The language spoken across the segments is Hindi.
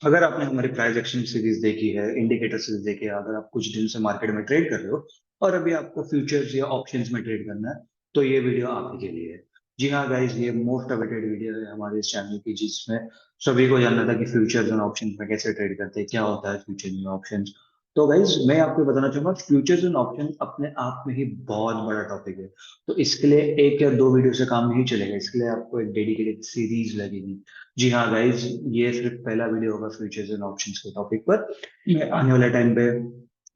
अगर आपने हमारी प्राइस एक्शन सीरीज देखी है, इंडिकेटर सीरीज देखी है, अगर आप कुछ दिन से मार्केट में ट्रेड कर रहे हो और अभी आपको फ्यूचर्स या ऑप्शंस में ट्रेड करना है, तो ये वीडियो आप ही के लिए है। जी हाँ गाइस, ये मोस्ट अवेटेड वीडियो है हमारे इस चैनल की, जिसमें सभी को जानना था कि फ्यूचर्स और ऑप्शंस में कैसे ट्रेड करते हैं, क्या होता है फ्यूचर में ऑप्शंस। तो गाइस, मैं आपको बताना चाहूंगा, फ्यूचर्स एंड ऑप्शन अपने आप में ही बहुत बड़ा टॉपिक है। तो इसके लिए एक या दो वीडियो से काम नहीं चलेगा, इसके लिए आपको एक डेडिकेटेड सीरीज लगेगी। जी हाँ गाइज, ये सिर्फ पहला वीडियो होगा फ्यूचर्स एंड ऑप्शंस के टॉपिक पर। मैं आने वाले टाइम पे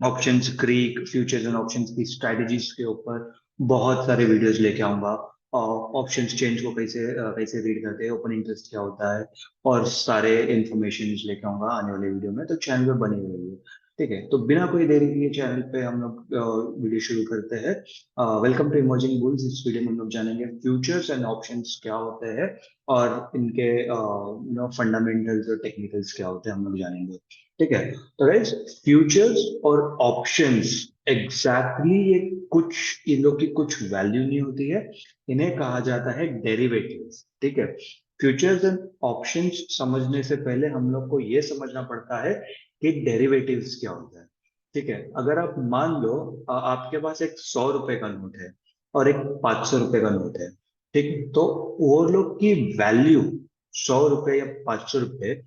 options, creek, futures and options की स्ट्रेटजीज के ऊपर बहुत सारे वीडियोस लेके आऊंगा। और ऑप्शंस चेंज को कैसे रीड करते हैं, ओपन इंटरेस्ट क्या होता है, और सारे इंफॉर्मेशन लेके आऊंगा आने वाले वीडियो में। तो चैनल पे बने हुए हैं। ठीक है, तो बिना कोई देरी के चैनल पे हम लोग वीडियो शुरू करते हैं। Welcome to emerging bulls. इस वीडियो में हम लोग जानेंगे फ्यूचर्स एंड ऑप्शंस क्या होते हैं, और इनके फंडामेंटल्स और टेक्निकल्स क्या होते हैं हम लोग जानेंगे। ठीक है, तो गाइस, फ्यूचर्स और ऑप्शंस एग्जैक्टली ये कुछ, इन लोग की कुछ वैल्यू नहीं होती है। इन्हें कहा जाता है डेरिवेटिव्स। ठीक है, फ्यूचर्स एंड ऑप्शंस समझने से पहले हम लोग को ये समझना पड़ता है कि डेरिवेटिव्स क्या होता है। ठीक है, अगर आप मान लो आपके पास एक 100 रुपए का नोट है और एक 500 रुपए का नोट है। ठीक है, तो वो लोग की वैल्यू, 100 रुपए या 500 रुपए,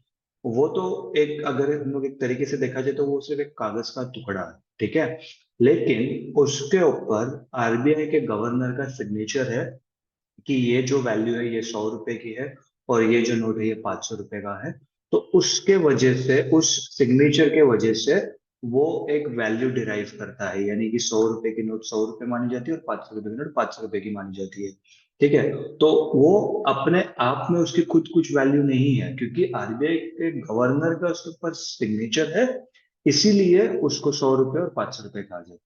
वो तो एक, अगर हम लोग एक तरीके से देखा जाए तो वो सिर्फ एक कागज का टुकड़ा है। ठीक है, लेकिन उसके ऊपर आरबीआई के गवर्नर का सिग्नेचर है कि ये जो वैल्यू है ये 100 रुपए की है, और ये जो नोट है ये 500 रुपए का है। तो उसके वजह से, उस सिग्नेचर के वजह से वो एक वैल्यू डिराइव करता है, यानी कि 100 रुपए की नोट 100 रुपए मानी जाती है और 500 रुपए की नोट 500 रुपए की मानी जाती है। ठीक है, तो वो अपने आप में उसकी खुद कुछ वैल्यू नहीं है, क्योंकि आरबीआई के गवर्नर का उसके ऊपर सिग्नेचर है, इसीलिए उसको 100 रुपए और 500 रुपए कहा जाता है।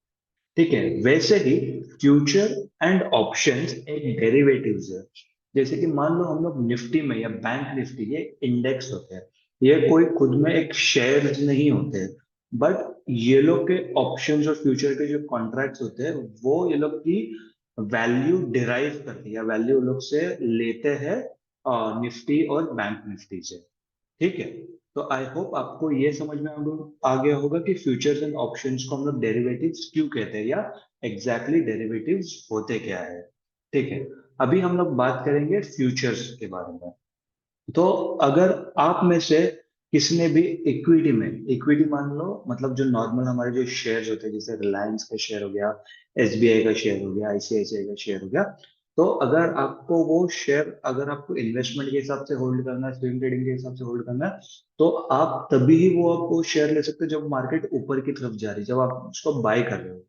ठीक है, वैसे ही फ्यूचर एंड ऑप्शंस एक डेरिवेटिव्स है। जैसे कि मान लो हम लोग निफ्टी में, या बैंक निफ्टी, ये इंडेक्स होते हैं। ये कोई खुद में एक शेयर नहीं होते हैं, बट ये लोग के ऑप्शंस और फ्यूचर के जो कॉन्ट्रैक्ट्स होते हैं, वो ये लोग की वैल्यू डिराइव करते हैं, या वैल्यू लोग से लेते हैं निफ्टी और बैंक निफ्टी से। ठीक है, तो आई होप आपको ये समझ में आ गया होगा कि फ्यूचर्स एंड ऑप्शंस को हम लोग डेरिवेटिव्स क्यों कहते हैं, या एग्जैक्टली डेरिवेटिव्स होते क्या है। ठीक है, अभी हम लोग बात करेंगे फ्यूचर्स के बारे में। तो अगर आप में से किसी ने भी इक्विटी में, इक्विटी मान लो, मतलब जो नॉर्मल हमारे जो शेयर्स होते हैं, जैसे रिलायंस का शेयर हो गया, एसबीआई का शेयर हो गया, आईसीआईसीआई का शेयर हो गया, तो अगर आपको वो शेयर, अगर आपको इन्वेस्टमेंट के हिसाब से होल्ड करना है, स्विंग ट्रेडिंग के हिसाब से होल्ड करना है, तो आप तभी ही वो आपको शेयर ले सकते हो जब मार्केट ऊपर की तरफ जा रही है, जब आप उसको बाय कर रहे हो।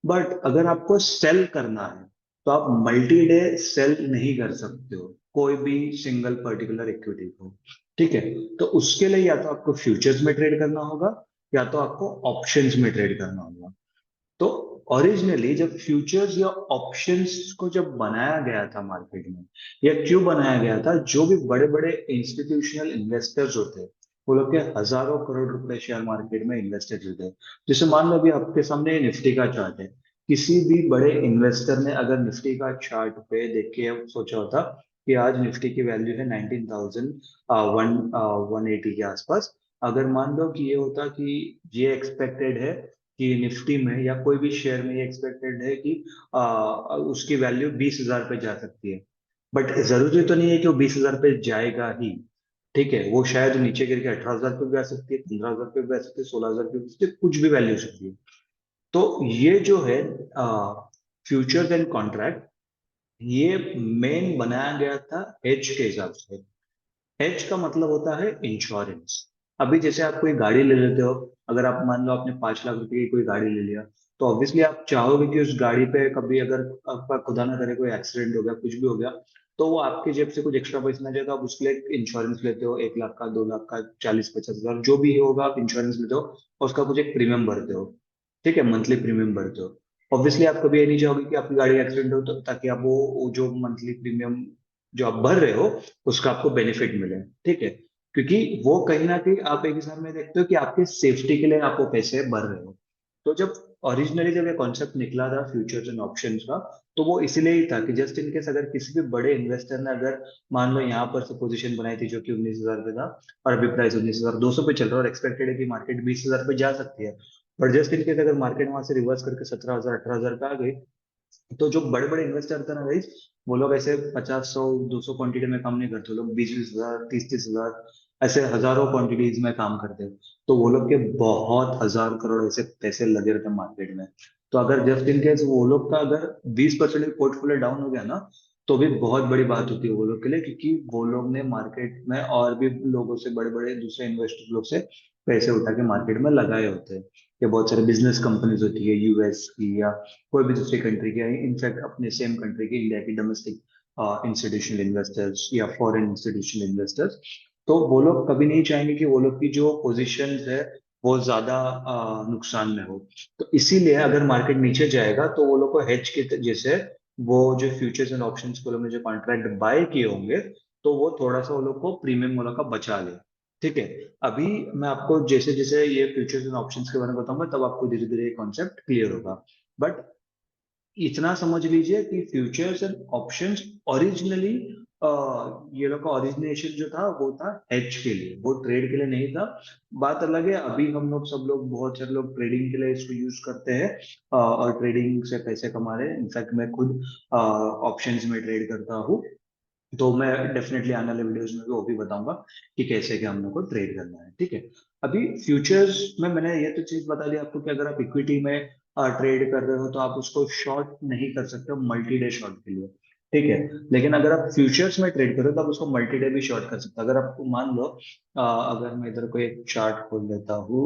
बट अगर आपको सेल करना है, तो आप मल्टी डे सेल नहीं कर सकते हो कोई भी सिंगल पर्टिकुलर इक्विटी को। ठीक है, तो उसके लिए या तो आपको फ्यूचर्स में ट्रेड करना होगा, या तो आपको ऑप्शंस में ट्रेड करना होगा। तो ओरिजिनली जब फ्यूचर्स या ऑप्शंस को जब बनाया गया था मार्केट में, या क्यों बनाया गया था, जो भी बड़े बड़े इंस्टीट्यूशनल इन्वेस्टर्स होते हैं, वो लोग के हजारों करोड़ रुपए शेयर मार्केट में इन्वेस्टेड होते हैं। जैसे मान लो अभी आपके सामने निफ्टी का चार्ट है, किसी भी बड़े इन्वेस्टर ने अगर निफ्टी का चार्ट पे देख के सोचा होता कि आज निफ्टी की वैल्यू है 19,000 वन 180 के आसपास। अगर मान लो कि ये होता कि ये एक्सपेक्टेड है कि निफ्टी में या कोई भी शेयर में ये एक्सपेक्टेड है कि उसकी वैल्यू 20,000 पे जा सकती है, बट जरूरी तो नहीं है कि वो 20,000 पे जाएगा ही। ठीक है, वो शायद नीचे गिर के 18,000 पे भी आ सकती है, 15,000 पे भी आ सकती है, 16,000 पे भी आ सकती है, कुछ भी वैल्यू हो सकती है। तो ये जो है फ्यूचर्स एंड कॉन्ट्रैक्ट, ये मेन बनाया गया था हेज के हिसाब से। हेज का मतलब होता है इंश्योरेंस। अभी जैसे आप कोई गाड़ी ले लेते हो, अगर आप मान लो आपने 5 लाख रुपए की कोई गाड़ी ले लिया, तो ऑब्वियसली आप चाहोगे कि उस गाड़ी पे कभी अगर आपका खुदा ना करे कोई एक्सीडेंट हो गया, कुछ भी हो गया, तो वो आपकी जेब से कुछ एक्स्ट्रा पैसा ना जाए, तो आप उसके लिए इंश्योरेंस लेते हो, 1 लाख का, 2 लाख का, 40-50 हजार, जो भी होगा आप इंश्योरेंस लेते हो, और उसका कुछ एक प्रीमियम भरते हो। ठीक है, मंथली प्रीमियम भरते हो। ऑब्वियसली आप कभी ये नहीं चाहोगे कि आपकी गाड़ी एक्सीडेंट हो, तो ताकि आप वो जो मंथली प्रीमियम जो आप भर रहे हो, उसका आपको बेनिफिट मिले। ठीक है, क्योंकि वो कहीं ना कहीं आप एक हिसाब में देखते हो कि आपके सेफ्टी के लिए आप वो पैसे भर रहे हो। तो जब ओरिजिनली जब ये कॉन्सेप्ट निकला था फ्यूचर्स एंड ऑप्शंस का, तो वो इसीलिए ही था कि जस्ट इन केस अगर किसी भी बड़े इन्वेस्टर ने अगर मान लो यहाँ पर से पोजीशन बनाई थी जो कि 19,000 पे था, और अभी प्राइस 19,200 पे चल रहा है और एक्सपेक्टेड है कि मार्केट 20,000 पे जा सकती है, बट जस्ट इन केस अगर मार्केट वहां से रिवर्स करके 17,000 18,000 पे आ गई, तो जो बड़े बड़े इन्वेस्टर थे ना गाइस, वो लोग ऐसे 50 100 200 क्वांटिटी में काम नहीं करते, वो लोग 20 20 हजार 30 30 हजार ऐसे हजारों क्वांटिटीज में काम करते हैं। तो वो लोग के बहुत हजार करोड़ ऐसे पैसे लगे रहते हैं मार्केट में। तो अगर जस्ट इन केस वो लोग का अगर 20% पोर्टफोलियो डाउन हो गया ना, तो भी बहुत बड़ी बात होती है वो लोग के लिए, क्योंकि वो लोग ने मार्केट में और भी लोगों से, बड़े बड़े दूसरे इन्वेस्टर लोग से पैसे उठा के मार्केट में लगाए होते हैं। ये बहुत सारे बिजनेस कंपनीज होती है यूएस की या कोई भी दूसरी कंट्री के, इनफैक्ट अपने सेम कंट्री के इंडिया की डोमेस्टिक इंस्टीट्यूशनल इन्वेस्टर्स या फॉरेन इंस्टीट्यूशनल इन्वेस्टर्स, तो वो लोग कभी नहीं चाहेंगे कि वो लोग की जो पोजीशन है वो ज्यादा नुकसान में हो। तो इसीलिए अगर मार्केट नीचे जाएगा तो वो लोग को हेज के जैसे वो जो फ्यूचर्स एंड ऑप्शंस को लोग ने जो कॉन्ट्रैक्ट बाय किए होंगे, तो वो थोड़ा सा वो लोग को प्रीमियम वो लोग का बचा ले। ठीक है। अभी मैं आपको जैसे जैसे ये फ्यूचर्स एंड ऑप्शंस के बारे में बताऊंगा, तब आपको धीरे धीरे ये कॉन्सेप्ट क्लियर होगा। बट इतना समझ लीजिए कि फ्यूचर्स एंड ऑप्शंस ओरिजिनली, ये लोग का ओरिजिनेशन जो था वो था हेज के लिए, वो ट्रेड के लिए नहीं था। बात अलग है, अभी हम लोग सब लोग बहुत सारे लोग ट्रेडिंग के लिए इसको यूज करते हैं, और ट्रेडिंग से पैसे कमा रहे हैं। इनफैक्ट मैं खुद ऑप्शंस में ट्रेड करता हूँ, तो मैं डेफिनेटली आने वाले वीडियोस में भी वो भी बताऊंगा कि कैसे क्या हम लोग को ट्रेड करना है। ठीक है। अभी फ्यूचर्स में मैंने ये तो चीज बता दी आपको कि अगर आप इक्विटी में ट्रेड कर रहे हो तो आप उसको शॉर्ट नहीं कर सकते हो मल्टी डे शॉर्ट के लिए। ठीक है। लेकिन अगर आप फ्यूचर्स में ट्रेड करो तो आप उसको मल्टी डे भी शॉर्ट कर सकते हो। अगर आपको मान लो, अगर मैं इधर कोई एक चार्ट खोल लेता हूँ,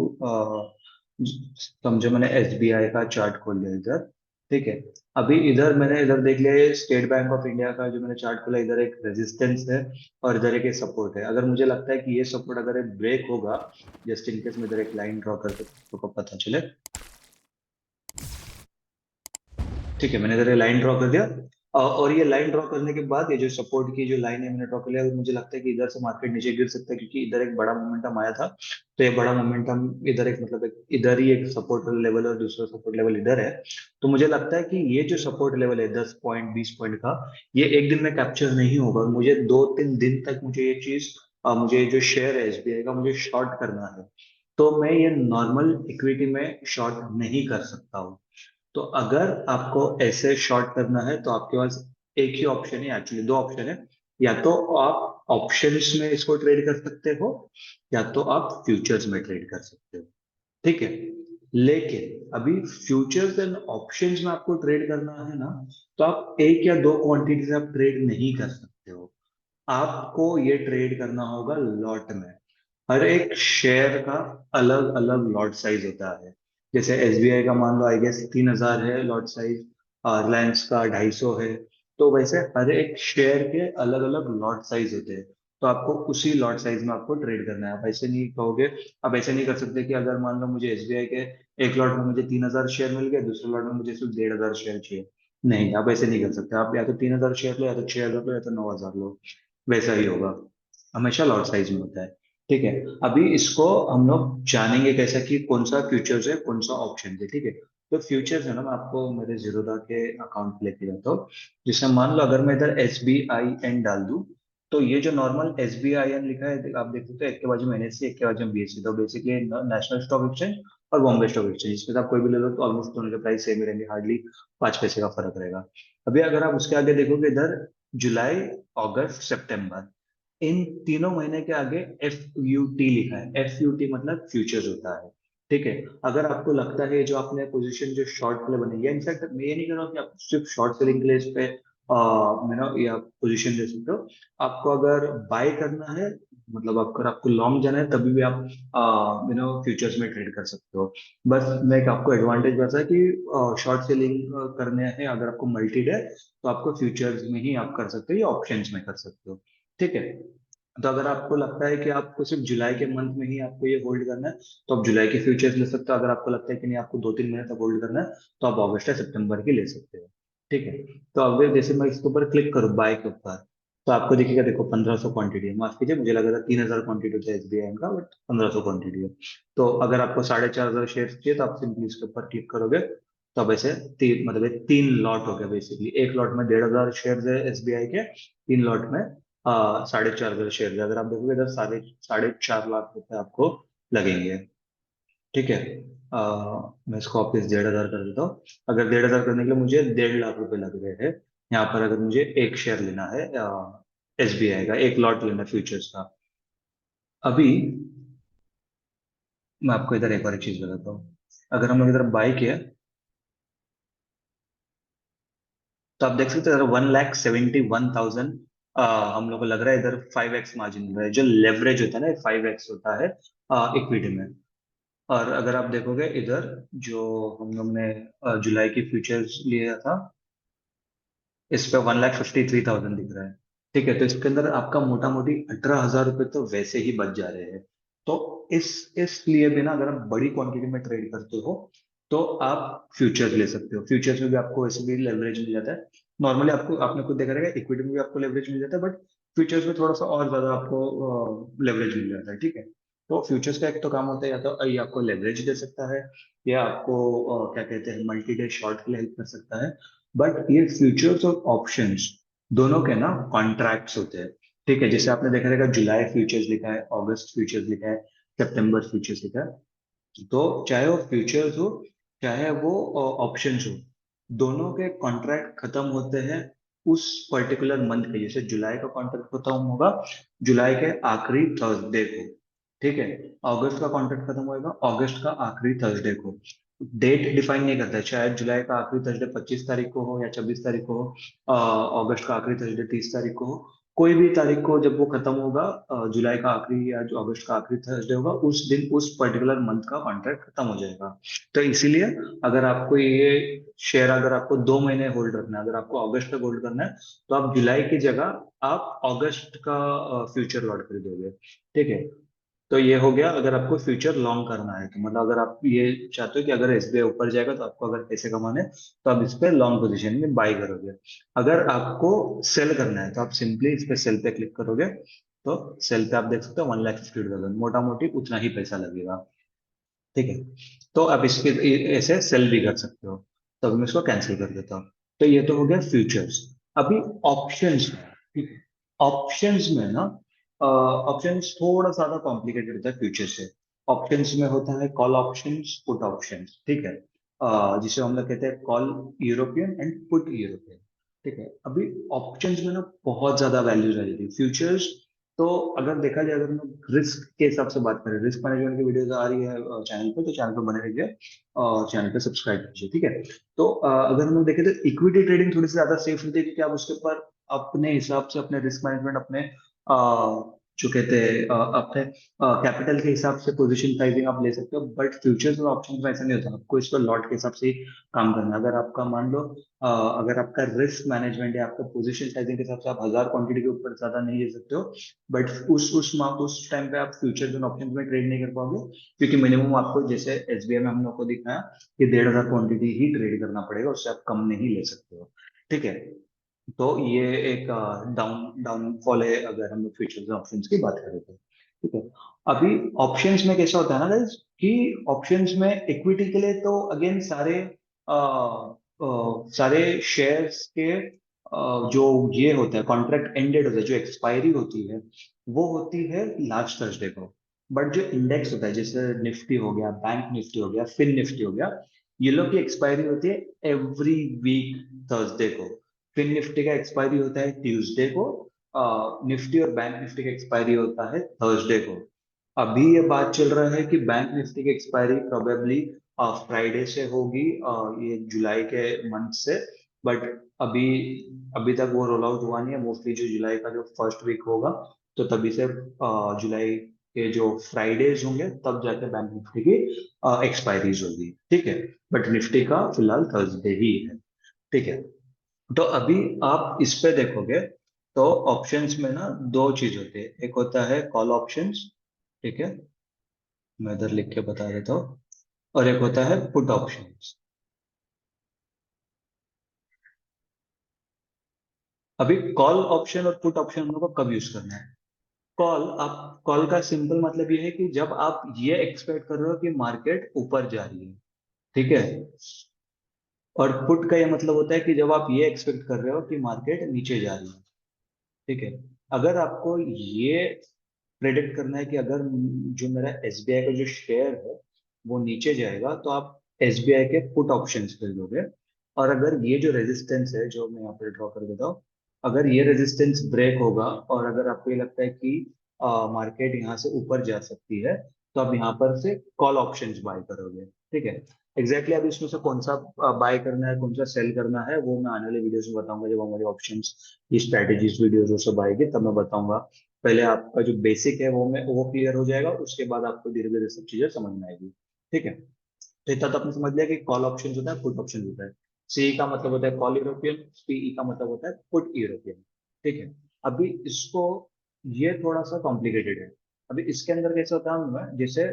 समझो मैंने एसबीआई का चार्ट खोल लिया इधर। ठीक है। अभी इधर मैंने इधर देख लिया, ये स्टेट बैंक ऑफ इंडिया का जो मैंने चार्ट खोला, इधर एक रेजिस्टेंस है और इधर एक सपोर्ट है। अगर मुझे लगता है कि ये सपोर्ट अगर ब्रेक होगा, जस्ट इन केस मैं इधर एक लाइन ड्रॉ करके आपको पता चले। ठीक है, मैंने इधर लाइन ड्रॉ कर दिया, और ये लाइन ड्रॉ करने के बाद ये जो सपोर्ट की जो लाइन है मैंने ड्रॉ कर लिया, मुझे लगता है कि इधर से मार्केट नीचे गिर सकता है, क्योंकि इधर एक बड़ा मोमेंटम आया था। तो ये बड़ा मोमेंटम इधर एक मतलब एक इधर ही एक सपोर्ट लेवल और दूसरा सपोर्ट लेवल इधर है। तो मुझे लगता है कि ये जो सपोर्ट लेवल है 10 पॉइंट 20 पॉइंट का, ये एक दिन में कैप्चर नहीं होगा, और मुझे 2 3 दिन तक मुझे ये चीज, मुझे ये जो शेयर है एसबीआई का मुझे शॉर्ट करना है। तो मैं ये नॉर्मल इक्विटी में शॉर्ट नहीं कर सकता हूँ। तो अगर आपको ऐसे शॉर्ट करना है तो आपके पास एक ही ऑप्शन है, एक्चुअली दो ऑप्शन है। या तो आप ऑप्शंस में इसको ट्रेड कर सकते हो, या तो आप फ्यूचर्स में ट्रेड कर सकते हो। ठीक है। लेकिन अभी फ्यूचर्स एंड ऑप्शंस में आपको ट्रेड करना है ना, तो आप एक या दो क्वांटिटी से आप ट्रेड नहीं कर सकते हो। आपको ये ट्रेड करना होगा लॉट में। हर एक शेयर का अलग अलग लॉट साइज होता है। जैसे एसबीआई का मान लो आई गेस 3,000 है लॉट साइज, रिलायंस का 250 है। तो वैसे हर एक शेयर के अलग अलग लॉट साइज होते हैं। तो आपको उसी लॉट साइज में आपको ट्रेड करना है। आप ऐसे नहीं कहोगे, आप ऐसे नहीं कर सकते कि अगर मान लो मुझे एसबीआई के एक लॉट में मुझे 3,000 शेयर मिल गए, दूसरे लॉट में मुझे सिर्फ 1,500 शेयर चाहिए। नहीं, आप ऐसे नहीं कर सकते। आप या तो 3,000 शेयर लो, या तो 6,000 लो, या तो 9,000 लो। वैसा ही होगा, हमेशा लॉट साइज में होता है। ठीक है। अभी इसको हम लोग जानेंगे कैसा कि कौन सा फ्यूचर्स है कौन सा ऑप्शन है। ठीक है। तो फ्यूचर्स है ना, मैं आपको मेरे जीरोधा के अकाउंट पे लेके जाता हूँ। जिससे मान लो अगर मैं इधर एस बी आई एन डाल दूं, तो ये जो normal S B I N लिखा है आप देख सकते हो, एक के बाजू में एनएससी एक के बाजू में बीएससी, तो बेसिकली नेशनल स्टॉक एक्सचेंज और बॉम्बे स्टॉक एक्सचेंज, इसमें से आप कोई भी ले लो तो ऑलमोस्ट दोनों के प्राइस सेम ही रहेंगे, हार्डली 5 पैसे का फर्क रहेगा। अभी अगर आप उसके आगे देखोगे इधर, जुलाई अगस्त सितंबर, इन तीनों महीने के आगे एफ यू टी लिखा है। एफ यू टी मतलब फ्यूचर्स होता है। ठीक है। अगर आपको लगता है जो आपने पोजीशन जो शॉर्ट के लिए बनी है, इनफैक्ट मैं ये नहीं कह रहा हूँ कि आप सिर्फ शॉर्ट सेलिंग के लिए इस पे या पोजीशन ले सकते हो। आपको अगर बाय करना है, मतलब अगर आपको लॉन्ग जाना है, तभी भी आप फ्यूचर्स में ट्रेड कर सकते हो। बस मैं एक आपको एडवांटेज बता है कि शॉर्ट सेलिंग करने हैं अगर आपको मल्टी डे, तो आपको फ्यूचर्स में ही आप कर सकते हो या ऑप्शंस में कर सकते हो। ठीक है। तो अगर आपको लगता है कि आपको सिर्फ जुलाई के मंथ में ही आपको ये होल्ड करना है, तो आप जुलाई के फ्यूचर्स ले सकते हो। अगर आपको लगता है कि नहीं आपको 2 3 महीने तक होल्ड करना है, तो आप अगस्त या सितंबर की ले सकते हो। ठीक है। तो अब जैसे मैं इसके ऊपर क्लिक करूँ बाय के ऊपर, तो आपको दिखेगा, देखो 1500 क्वांटिटी है, माफ कीजिए मुझे लगा था 3000 क्वांटिटी होता है एसबीआई का, बट 1500 क्वांटिटी है। तो अगर आपको 4500 शेयर चाहिए तो आप सिंपली इसके ऊपर क्लिक करोगे, तो अब ऐसे तीन, मतलब ये 3 लॉट हो गया बेसिकली। एक लॉट में 1500 शेयर है एसबीआई के, 3 लॉट में 4500 शेयर है। अगर आप देखोगे इधर 4.5 लाख रुपए आपको लगेंगे। ठीक है। मैं इसको वापस 1500 कर देता हूँ। अगर 1500 करने के लिए मुझे 1.5 लाख रुपए लग रहे हैं यहाँ पर, अगर मुझे एक शेयर लेना है एसबीआई का, एक लॉट लेना फ्यूचर्स का। अभी मैं आपको इधर एक और चीज बताता हूँ। अगर हम लोग इधर बाई किया, तो आप देख सकते हैं 1,71,000 हम लोग को लग रहा है इधर 5x मार्जिन मिल रहा है। जो लेवरेज होता है ना, 5x होता है इक्विटी में। और अगर आप देखोगे इधर, जो हम लोग ने जुलाई की फ्यूचर्स लिया था, इस पे 1,53,000 दिख रहा है। ठीक है, तो इसके अंदर आपका मोटा मोटी 18,000 रुपये तो वैसे ही बच जा रहे हैं। तो इसलिए भी ना, अगर आप बड़ी क्वांटिटी में ट्रेड करते हो तो आप फ्यूचर्स ले सकते हो। फ्यूचर्स में भी आपको वैसे भी लेवरेज मिल जाता है। नॉर्मली आपको, आपने खुद देखा रहेगा, इक्विटी में भी आपको लेवरेज मिल जाता है, बट फ्यूचर्स में थोड़ा सा और ज्यादा आपको लेवरेज मिल जाता है। ठीक है। तो फ्यूचर्स का एक तो काम होता है, या तो ये आपको लेवरेज दे सकता है, या आपको क्या कहते हैं, मल्टी डे शॉर्ट के लिए हेल्प कर सकता है। बट ये फ्यूचर्स और ऑप्शंस दोनों के ना कॉन्ट्रैक्ट्स होते हैं। ठीक है, जैसे आपने देखा रहेगा जुलाई फ्यूचर्स लिखा है, अगस्त फ्यूचर्स लिखा है, सितंबर फ्यूचर्स लिखा है। तो चाहे वो फ्यूचर्स हो, चाहे वो ऑप्शंस हो, दोनों के कॉन्ट्रैक्ट खत्म होते हैं उस पर्टिकुलर मंथ के। जैसे जुलाई का कॉन्ट्रैक्ट खत्म होगा जुलाई के आखिरी थर्सडे को। ठीक है। अगस्त का कॉन्ट्रैक्ट खत्म होएगा अगस्त का आखिरी थर्सडे को। डेट डिफाइन नहीं करता है, शायद जुलाई का आखिरी थर्सडे 25 तारीख को हो या 26 तारीख को हो, अगस्त का आखिरी थर्सडे 30 तारीख को हो। कोई भी तारीख को जब वो खत्म होगा, जुलाई का आखिरी या जो अगस्त का आखिरी थर्सडे होगा, उस दिन उस पर्टिकुलर मंथ का कॉन्ट्रैक्ट खत्म हो जाएगा। तो इसीलिए अगर आपको ये शेयर, अगर आपको 2 महीने होल्ड रखना है, अगर आपको अगस्त तक होल्ड करना है, तो आप जुलाई की जगह आप अगस्त का फ्यूचर लॉट खरीदोगे। ठीक है। तो ये हो गया अगर आपको फ्यूचर लॉन्ग करना है, तो मतलब अगर आप ये चाहते हो कि अगर एसबीआई ऊपर जाएगा तो आपको अगर पैसे कमाने हैं, तो आप इस पे लॉन्ग पोजीशन में बाई करोगे। अगर आपको सेल करना है तो आप सिंपली इस पे सेल पे क्लिक करोगे। तो सेल पे आप देख सकते हो 1,50,000, मोटा मोटी उतना ही पैसा लगेगा। ठीक है। तो आप इसके ऐसे सेल भी कर सकते हो। तो अभी मैं इसको कैंसिल कर देता हूँ। तो ये तो हो गया फ्यूचर्स। अभी ऑप्शंस में, ठीक है, ऑप्शंस में ना, ऑप्शंस थोड़ा ज्यादा कॉम्प्लिकेटेड होता है फ्यूचर से। ऑप्शंस में होता है कॉल ऑप्शंस, पुट ऑप्शंस। ठीक है। जिसे हम लोग कहते हैं call European and put European. ठीक है। अभी ऑप्शंस में ना बहुत ज्यादा वैल्यूज आ जाती है। फ्यूचर्स तो अगर देखा जाए, अगर हम लोग रिस्क के हिसाब से बात करें, रिस्क मैनेजमेंट की वीडियोस आ रही है चैनल पे, तो चैनल पे बने रहिए और चैनल पे सब्सक्राइब कीजिए। ठीक है। तो अगर हम लोग देखें तो इक्विटी ट्रेडिंग थोड़ी सी ज्यादा सेफ होती है, क्योंकि आप उसके ऊपर अपने हिसाब से अपने रिस्क मैनेजमेंट, अपने जो कहते हैं अपने कैपिटल के हिसाब से पोजीशन साइजिंग आप ले सकते हो। बट फ्यूचर्स और ऑप्शंस में ऐसा नहीं होता, आपको इसको लॉट के हिसाब से ही काम करना है। अगर आपका मान लो अगर आपका रिस्क मैनेजमेंट या आपका पोजीशन साइजिंग के हिसाब से आप 1000 क्वांटिटी के ऊपर ज्यादा नहीं ले सकते हो, बट उस टाइम पे आप फ्यूचर्स और ऑप्शंस में ट्रेड नहीं कर पाओगे, क्योंकि मिनिमम आपको, जैसे एसबीआई में हम लोग को दिखाया कि 1,500 क्वांटिटी ही ट्रेड करना पड़ेगा, उससे आप कम नहीं ले सकते हो। ठीक है। तो ये एक डाउनफॉल है अगर हम लोग फ्यूचर्स और ऑप्शंस की बात करें तो। ठीक है। अभी ऑप्शंस में कैसा होता है ना गाइस, कि ऑप्शंस में इक्विटी के लिए तो अगेन सारे शेयर्स के जो ये होता है कॉन्ट्रैक्ट एंडेड होता है, जो एक्सपायरी होती है वो होती है लास्ट थर्सडे को। बट जो इंडेक्स होता है, जैसे निफ्टी हो गया, बैंक निफ्टी हो गया, फिन निफ्टी हो गया, ये लोग की एक्सपायरी होती है एवरी वीक थर्सडे को। फिन निफ्टी का एक्सपायरी होता है ट्यूसडे को। निफ्टी और बैंक निफ्टी का एक्सपायरी होता है थर्सडे को। अभी ये बात चल रहा है कि बैंक निफ्टी की एक्सपायरी प्रोबेबली फ्राइडे से होगी, ये जुलाई के मंथ से। बट अभी अभी तक वो रोल आउट हुआ नहीं है। मोस्टली जो जुलाई का जो फर्स्ट वीक होगा, तो तभी से जुलाई के जो फ्राइडेज होंगे तब जाके बैंक निफ्टी की एक्सपायरीज होगी। ठीक है। बट निफ्टी का फिलहाल थर्सडे ही है। ठीक है। तो अभी आप इस पे देखोगे तो ऑप्शंस में ना दो चीज होती है, एक होता है कॉल ऑप्शंस। ठीक है। मैं इधर लिख के बता देता हूँ। और एक होता है पुट ऑप्शंस। अभी कॉल ऑप्शन और पुट ऑप्शन हम लोग को कब यूज करना है? कॉल का सिंपल मतलब ये है कि जब आप ये एक्सपेक्ट कर रहे हो कि मार्केट ऊपर जा रही है, ठीक है। और पुट का ये मतलब होता है कि जब आप ये एक्सपेक्ट कर रहे हो कि मार्केट नीचे जा रही है, ठीक है। अगर आपको ये प्रेडिक्ट करना है कि अगर जो मेरा एसबीआई का जो शेयर है वो नीचे जाएगा, तो आप एसबीआई के पुट ऑप्शंस खरीदोगे। और अगर ये जो रेजिस्टेंस है जो मैं यहाँ पर ड्रॉ कर देता हूँ, अगर ये रेजिस्टेंस ब्रेक होगा और अगर आपको ये लगता है कि मार्केट यहाँ से ऊपर जा सकती है, तो आप यहाँ पर से कॉल ऑप्शंस बाय करोगे, ठीक है। एग्जैक्टली अब इसमें से कौन सा बाय करना है, कौन सा सेल करना है, वो मैं आने वाले वीडियोस में बताऊंगा, जब हमारे ऑप्शंस की स्ट्रैटेजीज वीडियोस वो सब आएगी तब मैं बताऊंगा। पहले आपका जो बेसिक है वो क्लियर हो जाएगा, उसके बाद आपको धीरे धीरे सब चीजें समझ में आएगी, ठीक है। तो इतना तो आपने समझ लिया कि कॉल ऑप्शन होता है, पुट ऑप्शन होता है। सी का मतलब होता है कॉल यूरोपियन, पीई का मतलब होता है पुट यूरोपियन, ठीक है। अभी इसको, ये थोड़ा सा कॉम्प्लिकेटेड है। अभी इसके अंदर कैसे होता है हमें, जैसे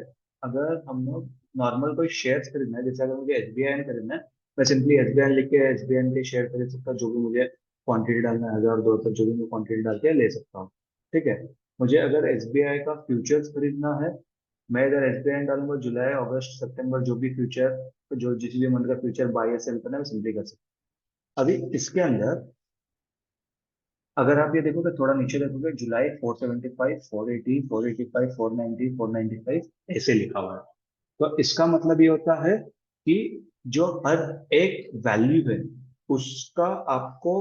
अगर हम लोग नॉर्मल कोई शेयर खरीदना है, जैसे अगर मुझे एसबीआई में खरीदना है, मैं सिंपली एसबीआई लिख के एसबीआई के शेयर खरीद सकता हूँ, जो भी मुझे क्वांटिटी डालना है, 1000 2000 जो भी मैं क्वांटिटी डाल के ले सकता हूँ, ठीक है। मुझे अगर एसबीआई का फ्यूचर्स खरीदना है, मैं इधर एसबीआई डालूंगा, जुलाई अगस्त सितंबर जो भी फ्यूचर, जो जिस भी मंथ का फ्यूचर बाय या सेल करना है, मैं सिंपली कर सकता हूँ। अभी इसके अंदर अगर आप ये देखोगे, थोड़ा नीचे देखोगे, जुलाई 475 480 485 490 495 ऐसे लिखा हुआ है। तो इसका मतलब ये होता है कि जो हर एक वैल्यू है उसका आपको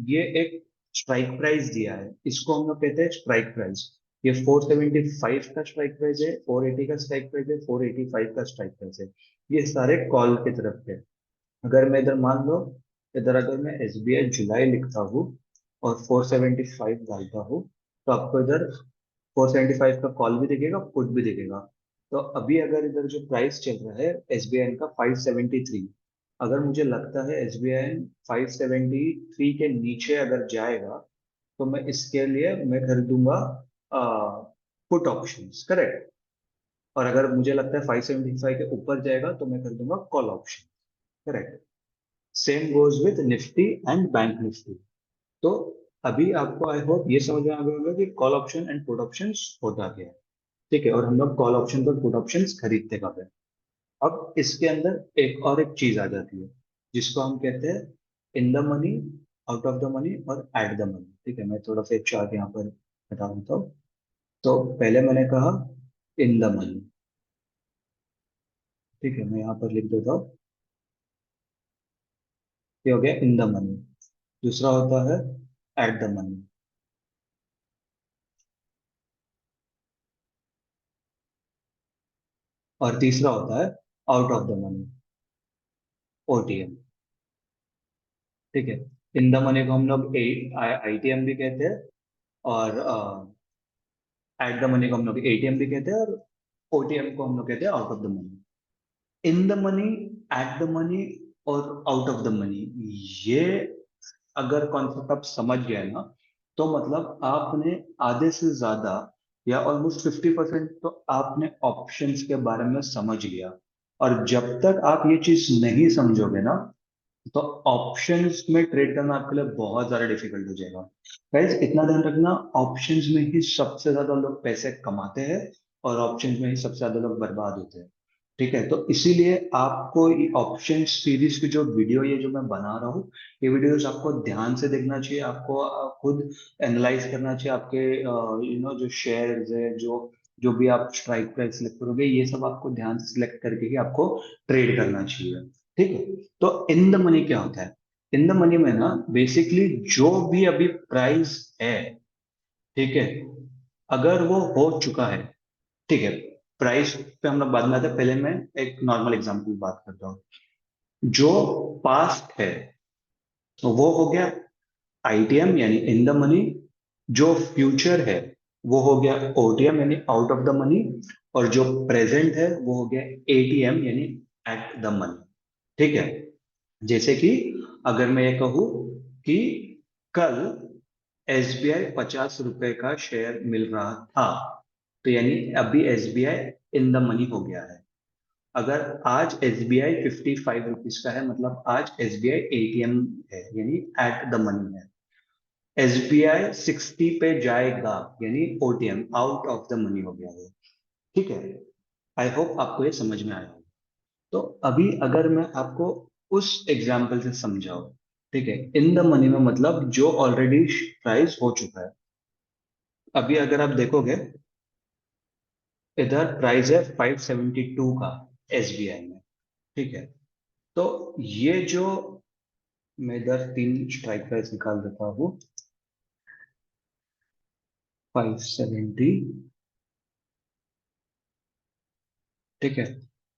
ये एक स्ट्राइक प्राइस दिया है, इसको हम लोग कहते हैं स्ट्राइक प्राइस। ये 475 का स्ट्राइक प्राइस है, 480 का स्ट्राइक प्राइस है, 485 का स्ट्राइक प्राइस है। ये सारे कॉल की तरफ है। अगर मैं इधर मान लो, इधर अगर मैं एस बी आई जुलाई लिखता हूँ और 475 डालता हूँ, तो आपको इधर 475 का कॉल भी दिखेगा, पुट भी दिखेगा। तो अभी अगर इधर जो प्राइस चल रहा है एस बी आई का 573, अगर मुझे लगता है एस बी आई 573 के नीचे अगर जाएगा, तो मैं इसके लिए मैं खरीदूंगा पुट ऑप्शंस, करेक्ट। और अगर मुझे लगता है 575 के ऊपर जाएगा, तो मैं खरीदूंगा call option, correct. Same goes with Nifty and bank Nifty. तो अभी आपको आई होप ये समझ में आ गया होगा कि call option and put options होता क्या है, ठीक है। और हम लोग कॉल ऑप्शन पर पुट ऑप्शंस खरीदते कब है। अब इसके अंदर एक चीज आ जाती है, जिसको हम कहते हैं in the money, out of the money और एट द मनी, ठीक है। मैं थोड़ा सा एक चार्ट यहाँ पर बता देता हूँ। तो पहले मैंने कहा इन द मनी, ठीक है, मैं यहाँ पर लिख देता हूँ, ये हो गया इन द मनी। दूसरा होता है एट द मनी, और तीसरा होता है out of the money, OTM, ठीक है। इन द मनी को हम लोग आईटीएम भी कहते हैं, और एट द मनी को हम लोग एटीएम भी कहते हैं, और ओटीएम को हम लोग कहते हैं out of the money. In the money, at the money और आउट ऑफ द मनी, ये अगर कॉन्सेप्ट आप समझ गए ना, तो मतलब आपने आधे से ज्यादा या ऑलमोस्ट 50% तो आपने ऑप्शंस के बारे में समझ लिया। और जब तक आप ये चीज नहीं समझोगे ना, तो ऑप्शंस में ट्रेड करना आपके लिए बहुत ज्यादा डिफिकल्ट हो जाएगा। गाइस इतना ध्यान रखना, ऑप्शंस में ही सबसे ज्यादा लोग पैसे कमाते हैं, और ऑप्शंस में ही सबसे ज्यादा लोग बर्बाद होते हैं, ठीक है। तो इसीलिए आपको ये ऑप्शन सीरीज की जो वीडियो ये जो मैं बना रहा हूँ, ये वीडियोस आपको ध्यान से देखना चाहिए, आपको खुद एनालाइज करना चाहिए। आपके जो शेयर्स है, जो जो भी आप स्ट्राइक प्राइस सिलेक्ट करोगे, ये सब आपको ध्यान से सिलेक्ट करके ही आपको ट्रेड करना चाहिए, ठीक है। तो इन द मनी क्या होता है? इन द मनी में ना बेसिकली जो भी अभी प्राइस है, ठीक है, अगर वो हो चुका है, ठीक है। प्राइस पे हम लोग बाद में आते हैं, पहले मैं एक नॉर्मल एग्जांपल बात करता हूँ। जो पास्ट है, तो वो हो गया आईटीएम यानी इन द मनी। जो फ्यूचर है वो हो गया ओटीएम यानी आउट ऑफ द मनी। और जो प्रेजेंट है वो हो गया एटीएम यानी एट द मनी, ठीक है। जैसे कि अगर मैं ये कहूँ कि कल एसबीआई 50 रुपए का शेयर मिल रहा था, तो यानी अभी एसबीआई इन द मनी हो गया है। अगर आज एसबीआई 55 रुपीज का है, मतलब आज एसबीआई एटीएम है यानी एट द मनी है। SBI 60 पे जाएगा, यानी OTM, out of the money हो गया वो। ठीक है, आई होप आपको ये समझ में आया होगा। तो अभी अगर मैं आपको उस एग्जाम्पल से समझाऊं, ठीक है, इन द मनी में मतलब जो ऑलरेडी प्राइस हो चुका है। अभी अगर आप देखोगे, इधर प्राइस है 572 का SBI में। ठीक है, तो ये जो, मैं इधर तीन स्ट्राइक प्राइस निकाल देता हूँ। 570, ठीक है,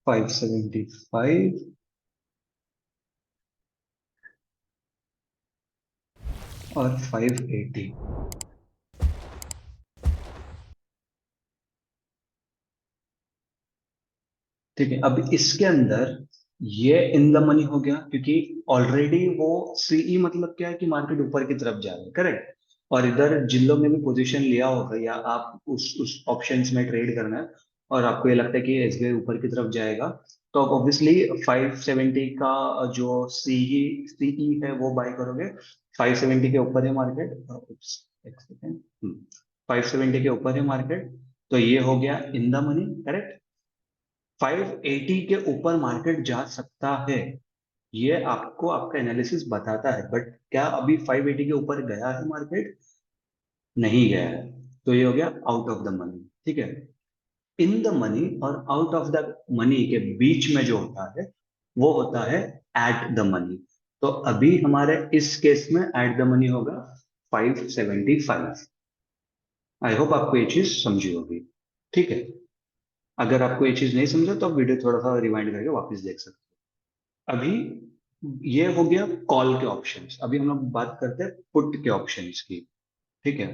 575 और 580। ठीक है, अब इसके अंदर ये इन द मनी हो गया, क्योंकि ऑलरेडी वो सीई मतलब क्या है कि मार्केट ऊपर की तरफ जा रहा है, करेक्ट। और इधर जिन लोग ने भी पोजीशन लिया होगा, या आप उस ऑप्शंस में ट्रेड करना है, और आपको ये लगता है कि एसबीआई ऊपर की तरफ जाएगा, तो आप ऑब्वियसली 570 का जो सीई सीई है वो बाय करोगे। 570 के ऊपर है मार्केट, एक सेकेंड, 570 के ऊपर है मार्केट, तो ये हो गया इन द मनी, करेक्ट। 580 के ऊपर मार्केट जा सकता है, ये आपको आपका एनालिसिस बताता है, बट क्या अभी 580 के ऊपर गया है मार्केट? नहीं गया है, तो ये हो गया आउट ऑफ द मनी। ठीक है, इन द मनी और आउट ऑफ द मनी के बीच में जो होता है वो होता है एट द मनी। तो अभी हमारे इस केस में एट द मनी होगा 575। आई होप आपको ये चीज समझी होगी। ठीक है, अगर आपको ये चीज नहीं समझा तो आप वीडियो थोड़ा सा रिवाइंड करके वापस देख सकते हो। अभी ये हो गया कॉल के ऑप्शंस, अभी हम लोग बात करते हैं पुट के ऑप्शंस की। ठीक है,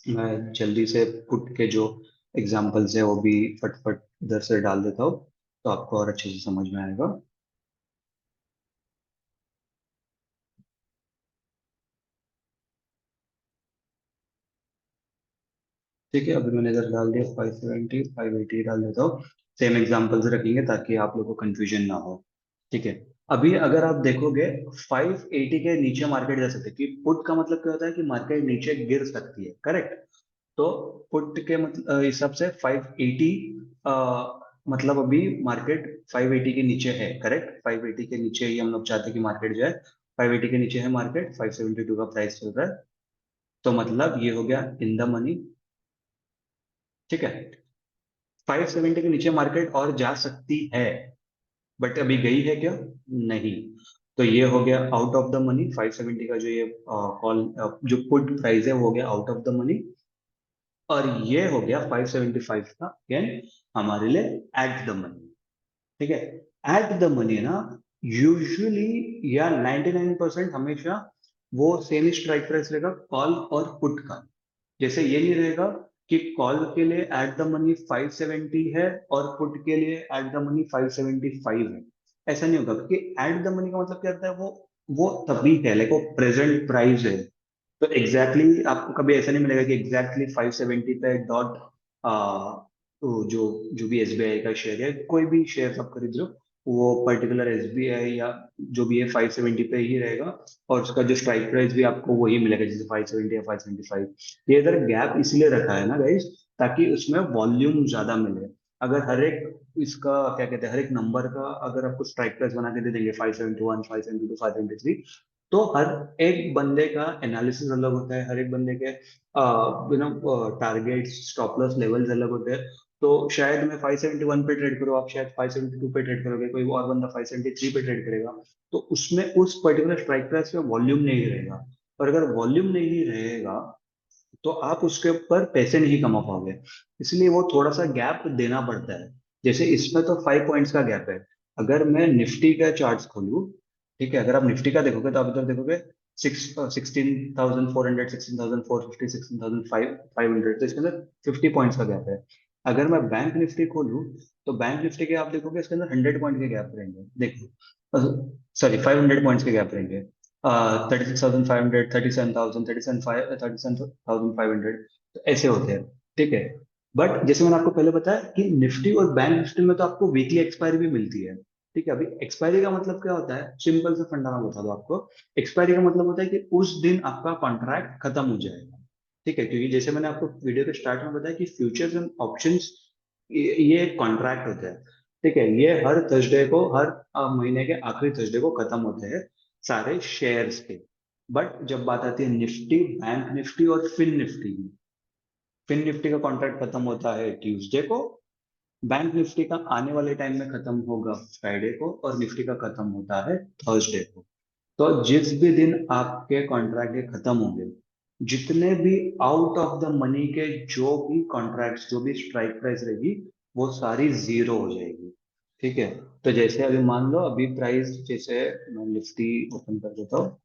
मैं जल्दी से पुट के जो एग्जांपल्स है वो भी फटफट इधर से डाल देता हूँ, तो आपको और अच्छे से समझ में आएगा। ठीक है, अभी मैंने इधर डाल दिया 570, 580 डाल देता हूँ। सेम एग्जांपल्स रखेंगे ताकि आप लोगों को कंफ्यूजन ना हो। ठीक है, अभी अगर आप देखोगे 580 के नीचे मार्केट जा सकती है, कि पुट का मतलब क्या होता है कि मार्केट नीचे गिर सकती है, करेक्ट। तो पुट के मतलब हिसाब से 580, मतलब अभी मार्केट 580 के नीचे है, करेक्ट। 580 के नीचे ही हम लोग चाहते हैं कि मार्केट जाए। 580 के नीचे है मार्केट, 572 का प्राइस चल रहा है, तो मतलब ये हो गया इन द मनी। ठीक है, 570 के नीचे मार्केट और जा सकती है, बट अभी गई है क्या? नहीं। तो ये हो गया आउट ऑफ द मनी। 570 का जो ये कॉल जो पुट प्राइस है वो हो गया आउट ऑफ द मनी। और ये हो गया 575 का अगेन हमारे लिए एट द मनी। ठीक है, एट द मनी ना, यूजुअली या 99% हमेशा वो सेम स्ट्राइक प्राइस रहेगा कॉल और पुट का। जैसे ये नहीं रहेगा कि कॉल के लिए एट द मनी 570 है और पुट के लिए एट द मनी 575 है। ऐसा नहीं होगा, क्योंकि एट द मनी का मतलब क्या होता है, वो तभी है, लाइक वो प्रेजेंट प्राइस है। तो एग्जैक्टली exactly, आपको कभी ऐसा नहीं मिलेगा कि एग्जैक्टली 570 पे डॉट तो जो भी एसबीआई का शेयर है, कोई भी शेयर आप खरीद रहे हो, वो पर्टिकुलर एसबीआई या जो भी है 570 पे ही रहेगा। और उसका जो स्ट्राइक प्राइस भी आपको वही मिलेगा, जैसे 570 या 575। ये इधर गैप इसलिए रखा है ना गाइस, ताकि उसमें वॉल्यूम ज्यादा मिले। अगर हर एक इसका क्या कहते हैं, हर एक नंबर का अगर आपको स्ट्राइक प्राइस बना के दे देंगे 571, 572, 573, तो हर एक बंदे का एनालिसिस अलग होता है, हर एक बंदे के टारगेट स्टॉप लॉस लेवल्स अलग होते हैं। तो शायद मैं 571 पे ट्रेड करूँ, आप शायद 572 पे ट्रेड करोगे, कोई और बंदा 573 पे ट्रेड करेगा। तो उसमें उस पर्टिकुलर स्ट्राइक प्राइस पे वॉल्यूम नहीं रहेगा, और अगर वॉल्यूम नहीं रहेगा तो आप उसके ऊपर पैसे नहीं कमा पाओगे। इसलिए वो थोड़ा सा गैप देना पड़ता है। जैसे इसमें तो 5 पॉइंट्स का गैप है। अगर मैं निफ्टी का चार्ट खोलूँ, ठीक है, अगर आप निफ्टी का देखोगे तो आप इधर देखोगे 16,400, 16,450, 16,500, तो इसके अंदर 50 पॉइंट्स का गैप है। अगर मैं बैंक निफ्टी खोलूँ, तो बैंक निफ्टी के आप देखोगे इसके अंदर 100 पॉइंट के गैप रहेंगे, देखो, सॉरी, 500 पॉइंट्स के गैप रहेंगे। 36,500, 37,000, 37,500, तो ऐसे होते हैं। ठीक है, बट जैसे मैंने आपको पहले बताया कि निफ्टी और बैंक निफ्टी में तो आपको वीकली एक्सपायरी भी मिलती है। ठीक है। अभी एक्सपायरी का मतलब क्या होता है, सिंपल सा फंडा मैं बता दूं आपको। एक्सपायरी का मतलब होता है कि उस दिन आपका कॉन्ट्रैक्ट खत्म हो जाएगा। ठीक है, क्योंकि जैसे मैंने आपको वीडियो के स्टार्ट में बताया कि फ्यूचर्स एंड ऑप्शंस ये कॉन्ट्रैक्ट होते हैं। ठीक है, ये हर थर्सडे को, हर महीने के आखिरी थर्सडे को खत्म होते हैं सारे शेयर्स के। बट जब बात आती है निफ्टी, बैंक निफ्टी और फिन निफ्टी की, फिन निफ्टी का कॉन्ट्रैक्ट खत्म होता है ट्यूसडे को, बैंक निफ्टी का आने वाले टाइम में खत्म होगा फ्राइडे को, और निफ्टी का खत्म होता है थर्सडे को। तो जिस भी दिन आपके कॉन्ट्रैक्ट ये खत्म होंगे, जितने भी आउट ऑफ द मनी के जो भी कॉन्ट्रैक्ट्स, जो भी स्ट्राइक प्राइस रहेगी, वो सारी जीरो हो जाएगी। ठीक है। तो जैसे अभी मान लो, अभी प्राइस जैसे, मैं निफ्टी ओपन कर देता हूँ।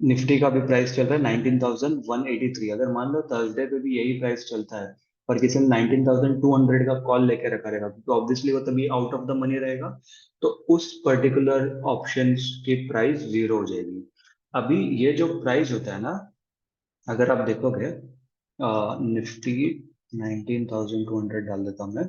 निफ्टी का भी प्राइस चल रहा है 19,183। अगर मान लो थर्सडे पे भी यही प्राइस चलता है और किसी ने 19,200 का कॉल लेके रखा रहेगा, तो ऑब्वियसली वो तभी आउट ऑफ द मनी रहेगा। तो उस पर्टिकुलर ऑप्शंस की प्राइस जीरो हो जाएगी। अभी ये जो प्राइस होता है ना, अगर आप देखोगे, निफ्टी 19,200 डाल देता हूँ मैं,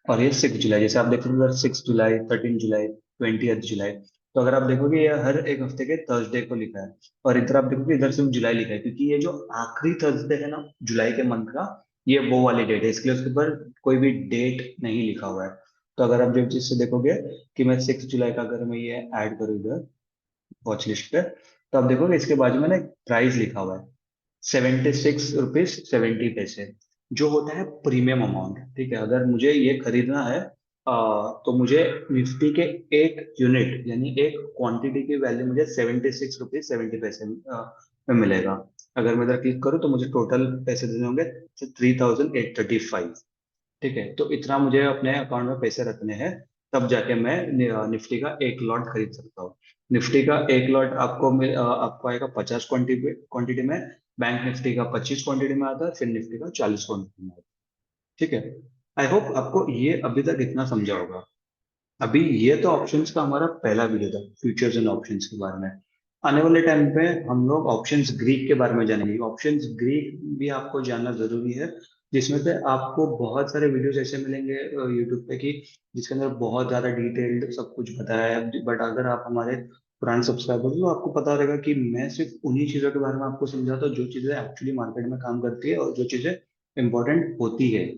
और ये 6 जुलाई, जैसे आप देखोगे 6 जुलाई, 13 जुलाई, 20 जुलाई। तो अगर आप देखोगे ये हर एक हफ्ते के थर्सडे को लिखा है, और इधर आप देखोगे इधर सिर्फ जुलाई लिखा है, क्योंकि ये जो आखिरी थर्सडे है ना जुलाई के मंथ का, ये वो वाली डेट है, इसलिए उसके ऊपर कोई भी डेट नहीं लिखा हुआ है। तो अगर आप जब चीज से देखोगे कि मैं 6 जुलाई का, अगर मैं ये ऐड करूँ इधर वॉच लिस्ट पे, तो आप देखोगे इसके बाजू में ना एक प्राइस लिखा हुआ है, 76 रुपीज 70 पैसे, जो होता है प्रीमियम अमाउंट। ठीक है, अगर मुझे ये खरीदना है, तो मुझे निफ्टी के एक यूनिट यानी एक क्वांटिटी की वैल्यू मुझे 76 रुपीज 70 पैसे में मिलेगा। अगर मैं इधर क्लिक करूँ तो मुझे टोटल पैसे देने होंगे 3,835। ठीक है, तो इतना मुझे अपने अकाउंट में पैसे रखने हैं, तब जाके मैं निफ्टी का एक लॉट खरीद सकता हूँ। निफ्टी का एक लॉट आपको आएगा 50 क्वांटिटी में, बैंक निफ्टी का 25 क्वांटिटी में आता है, फिर निफ्टी का 40 क्वांटिटी में आता है। ठीक है। आई होप आपको ये अभी तक इतना समझा होगा। अभी ये तो ऑप्शंस का हमारा पहला वीडियो था, फ्यूचर्स एंड ऑप्शंस के बारे में। आने वाले टाइम पे हम लोग ऑप्शंस ग्रीक के बारे में जानेंगे। ऑप्शंस ग्रीक भी आपको जानना जरूरी है, जिसमें से आपको बहुत सारे वीडियोस ऐसे मिलेंगे यूट्यूब पे कि जिसके अंदर बहुत ज्यादा डिटेल्ड सब कुछ बताया है। बट अगर आप हमारे पुराने सब्सक्राइबर हो तो आपको पता रहेगा कि मैं सिर्फ उन्हीं चीजों के बारे में आपको समझाता हूँ जो चीजें एक्चुअली मार्केट में काम करती है और जो चीजें इंपॉर्टेंट होती है।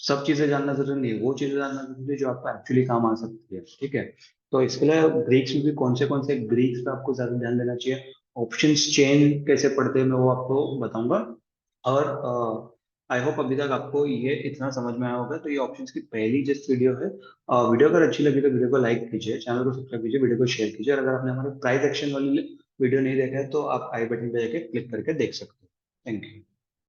सब चीजें जानना जरूरी नहीं है, वो चीजें जानना जरूरी है जो आपको एक्चुअली काम आ सकती है। ठीक है। तो इसके लिए ग्रीक्स में भी कौन से ग्रीक्स पे आपको ज्यादा ध्यान देना चाहिए, ऑप्शंस चेन कैसे पढ़ते हैं, मैं वो आपको बताऊंगा। और आई होप अभी तक आपको ये इतना समझ में आया होगा। तो ये ऑप्शंस की पहली जस्ट वीडियो है। वीडियो अगर अच्छी लगी तो वीडियो को लाइक कीजिए, चैनल को सब्सक्राइब कीजिए, वीडियो को शेयर कीजिए। और अगर आपने हमारे प्राइस एक्शन वाली वीडियो नहीं देखा है तो आप आई बटन पे जाके क्लिक करके देख सकते हो। Thank you.